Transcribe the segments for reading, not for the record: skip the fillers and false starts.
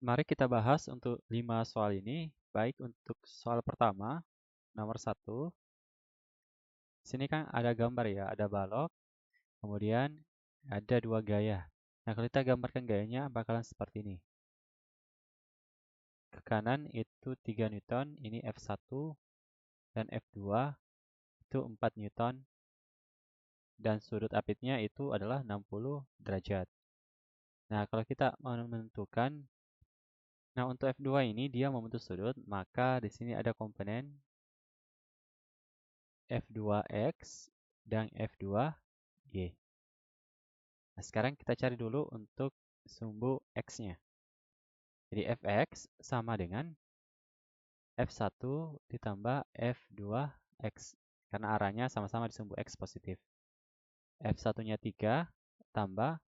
Mari kita bahas untuk 5 soal ini, baik untuk soal pertama, nomor 1. Sini kan ada gambar ya, ada balok, kemudian ada 2 gaya. Nah, kalau kita gambarkan gayanya bakalan seperti ini. Ke kanan itu 3 Newton, ini F1, dan F2 itu 4 Newton, dan sudut apitnya itu adalah 60 derajat. Nah, kalau kita menentukan, nah untuk F2 ini dia membentuk sudut, maka di sini ada komponen F2X dan F2Y. Nah, sekarang kita cari dulu untuk sumbu X-nya. Jadi Fx sama dengan F1 ditambah F2X. Karena arahnya sama-sama di sumbu X positif. F1-nya 3 tambah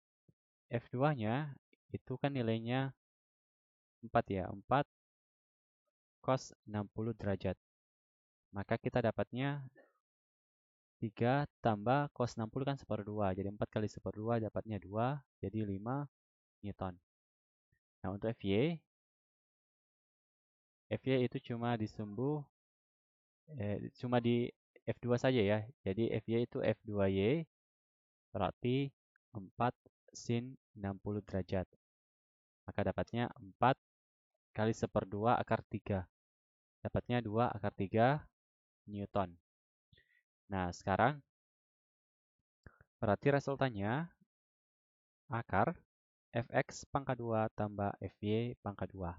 F2-nya itu kan nilainya 4 ya. 4 cos 60 derajat. Maka kita dapatnya 3 tambah cos 60 kan seperdua. Jadi 4 kali seperdua dapatnya 2. Jadi 5 Newton. Nah untuk Fy itu cuma di F2 saja ya. Jadi Fy itu F2Y berarti 4 sin 60 derajat. Maka dapatnya 4 kali seperdua akar 3. Dapatnya 2 akar 3 Newton. Nah, sekarang berarti resultannya akar Fx pangkat 2 tambah Fy pangkat 2.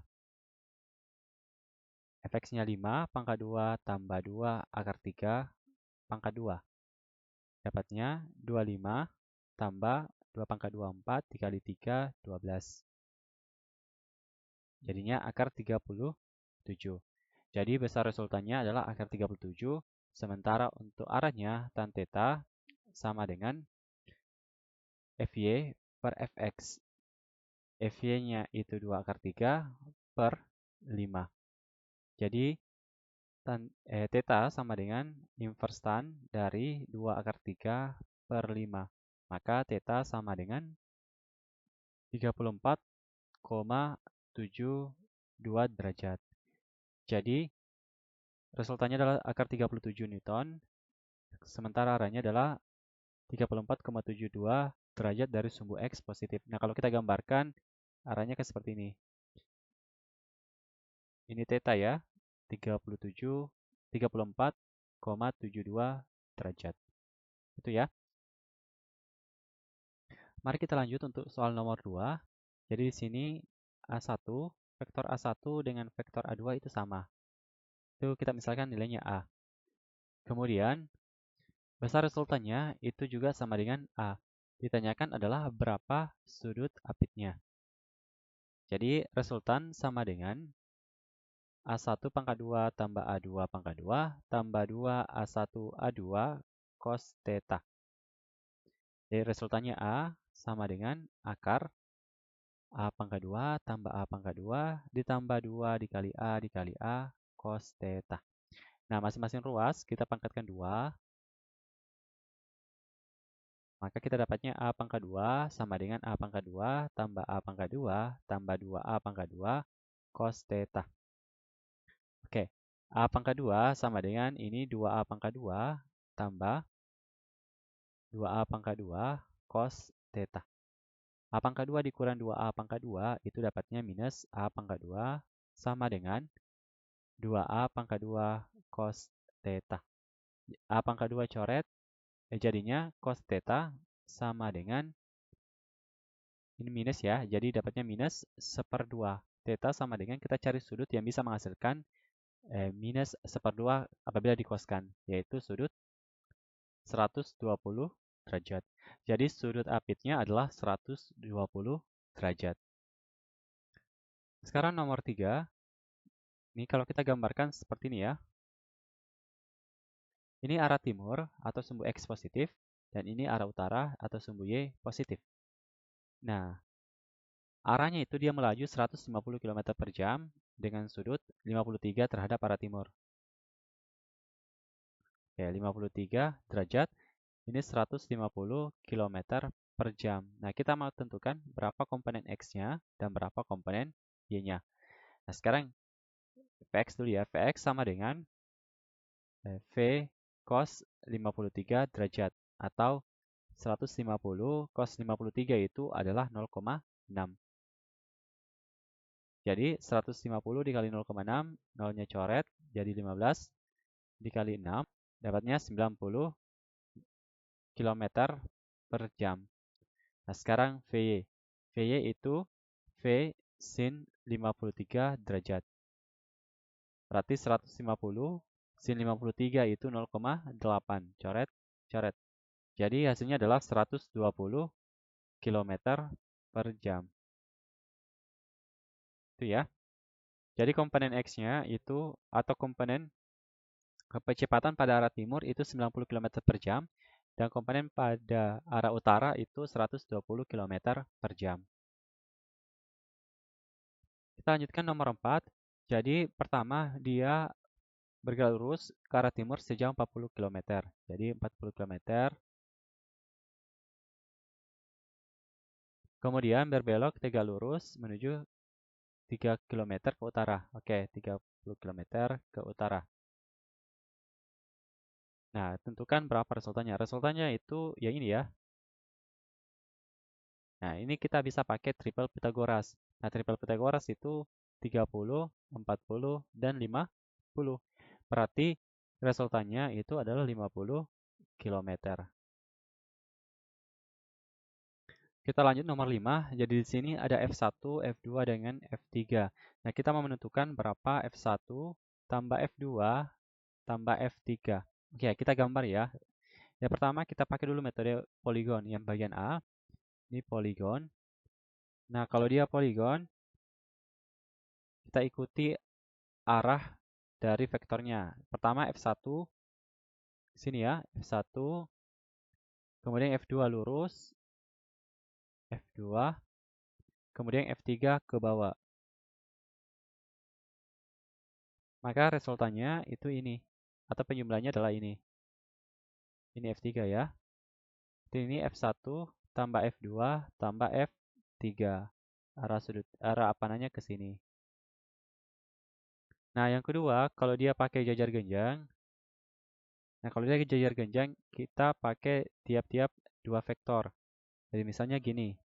Fx-nya 5 pangkat 2 tambah 2 akar 3 pangkat 2. Dapatnya 25 tambah 2 pangkat 2, 4, dikali 3, 12. Jadinya akar 37. Jadi besar resultannya adalah akar 37, sementara untuk arahnya tan theta sama dengan Fy per Fx. Fy-nya itu 2 akar 3 per 5. Jadi theta sama dengan inverse tan dari 2 akar 3 per 5. Maka theta sama dengan 34,72 derajat. Jadi resultannya adalah akar 37 Newton, sementara arahnya adalah 34,72 derajat dari sumbu X positif. Nah, kalau kita gambarkan, arahnya kan seperti ini. Ini theta ya, 34,72 derajat. Itu ya. Mari kita lanjut untuk soal nomor 2. Jadi di sini A1, vektor A1 dengan vektor A2 itu sama. Itu kita misalkan nilainya A. Kemudian, besar resultannya itu juga sama dengan A. Ditanyakan adalah berapa sudut apitnya. Jadi, resultan sama dengan A1 pangkat 2 tambah A2 pangkat 2 tambah 2 A1 A2 cos theta. Jadi resultannya A sama dengan akar A pangkat 2 tambah A pangkat 2 ditambah 2 dikali A cos theta. Nah, masing-masing ruas kita pangkatkan 2. Maka kita dapatnya A pangkat 2 sama dengan A pangkat 2 tambah A pangkat 2 tambah 2A pangkat 2 cos theta. Oke, A pangkat 2 sama dengan ini 2A pangkat 2 tambah 2A pangkat 2 cos theta. A pangkat 2 dikurang 2A pangkat 2 itu dapatnya minus A pangkat 2 sama dengan 2A pangkat 2 cos theta. A pangkat 2 coret, jadinya cos theta sama dengan, ini minus ya, jadi dapatnya minus seperdua. Theta sama dengan kita cari sudut yang bisa menghasilkan minus seperdua apabila dikoskan, yaitu sudut 120 derajat. Jadi sudut apitnya adalah 120 derajat. Sekarang nomor 3. Ini kalau kita gambarkan seperti ini ya. Ini arah timur atau sumbu X positif, dan ini arah utara atau sumbu Y positif. Nah, arahnya itu dia melaju 150 km per jam dengan sudut 53 terhadap arah timur. Ya, 53 derajat, ini 150 km per jam. Nah, kita mau tentukan berapa komponen X-nya dan berapa komponen Y-nya. Nah, sekarang Vx dulu ya. Vx sama dengan V cos 53 derajat. Atau 150 cos 53 itu adalah 0,6. Jadi 150 dikali 0,6, nolnya coret, jadi 15 dikali 6, dapatnya 90 km per jam. Nah, sekarang VY. VY itu V sin 53 derajat. Berarti 150 sin 53 itu 0,8. Coret, coret. Jadi hasilnya adalah 120 km per jam. Itu ya. Jadi komponen X-nya itu, atau komponen kecepatan pada arah timur itu 90 km per jam. Dan komponen pada arah utara itu 120 km per jam. Kita lanjutkan nomor 4. Jadi pertama dia bergerak lurus ke arah timur sejauh 40 km. Jadi 40 km. Kemudian berbelok tegak lurus menuju 3 km ke utara. Oke, 30 km ke utara. Nah, tentukan berapa resultannya. Resultannya itu ya ini ya. Nah, ini kita bisa pakai triple Pythagoras. Nah, triple Pythagoras itu 30, 40, dan 50. Berarti resultannya itu adalah 50 km. Kita lanjut nomor 5. Jadi di sini ada F1, F2 dengan F3. Nah, kita mau menentukan berapa F1 tambah F2 tambah F3. Oke, kita gambar ya. Yang pertama kita pakai dulu metode poligon. Yang bagian A, ini poligon. Nah, kalau dia poligon, kita ikuti arah dari vektornya. Pertama F1, sini ya, F1, kemudian F2 lurus, F2, kemudian F3 ke bawah. Maka resultannya itu ini, atau penjumlahnya adalah ini. Ini F3 ya. Ini F1 tambah F2 tambah F3. Arah apanannya ke sini. Nah, yang kedua, kalau dia pakai jajar genjang. Nah, kalau dia jajar genjang, kita pakai tiap-tiap dua vektor. Jadi misalnya gini.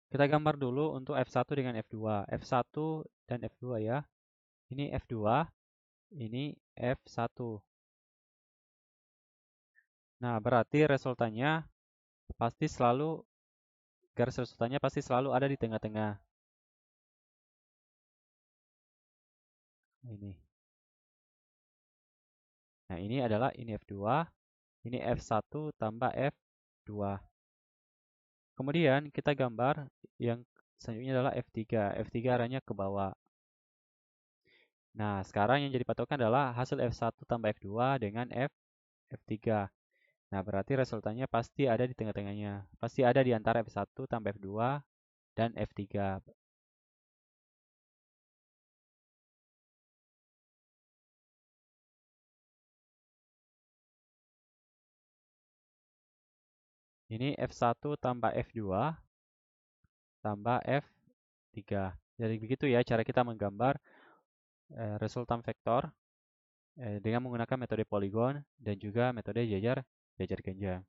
Kita gambar dulu untuk F1 dengan F2. F1 dan F2 ya. Ini F2, ini F1. Nah, berarti resultannya pasti selalu, garis resultannya pasti selalu ada di tengah-tengah. Ini. Nah, ini adalah ini F2, ini F1 tambah F2. Kemudian kita gambar yang selanjutnya adalah F3. F3 arahnya ke bawah. Nah, sekarang yang jadi patokan adalah hasil F1 tambah F2 dengan F3. Nah, berarti resultannya pasti ada di tengah-tengahnya. Pasti ada di antara F1 tambah F2 dan F3. Ini F1 tambah F2 tambah F3. Jadi begitu ya cara kita menggambar resultan vektor dengan menggunakan metode poligon dan juga metode jajar genjang.